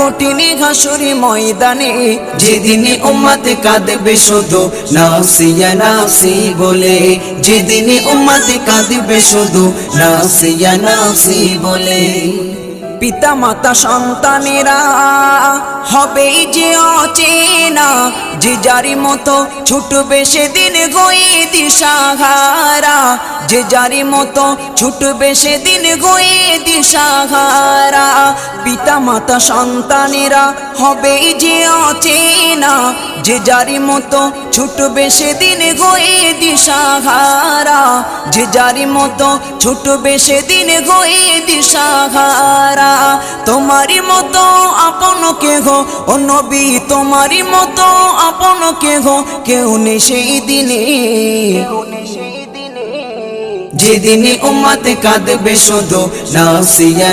কঠিন হাসুরি ময়দানে, যেদিনে উম্মত কাঁদবে শুধু নাফসি ইয়া নাফসি বলে, যেদিনে উম্মত কাঁদবে শুধু নাফসি ইয়া নাফসি বলে। পিতা মাতা সন্তানেরা হবে যে অচেনা, যে যারি মতো ছুটবে সেদিন গয়ে দিশাহারা, যে যারি মতো ছুটবে সেদিন গয়ে দিশাহারা। পিতা মাতা সন্তানেরা হবে যে অচেনা, যে যারি মতো ছুটবে সেদিন গয়ে দিশাহারা, যে যারি মতো ছুটবে সেদিন গয়ে দিশাহারা। তোমারই মতো আপন কেহ ও নবী, তোমারই মতো আপন কেহ কেউ নেই সেই দিনে, যেদিনে উম্মত কাঁদবে শুধু নাফসি ইয়া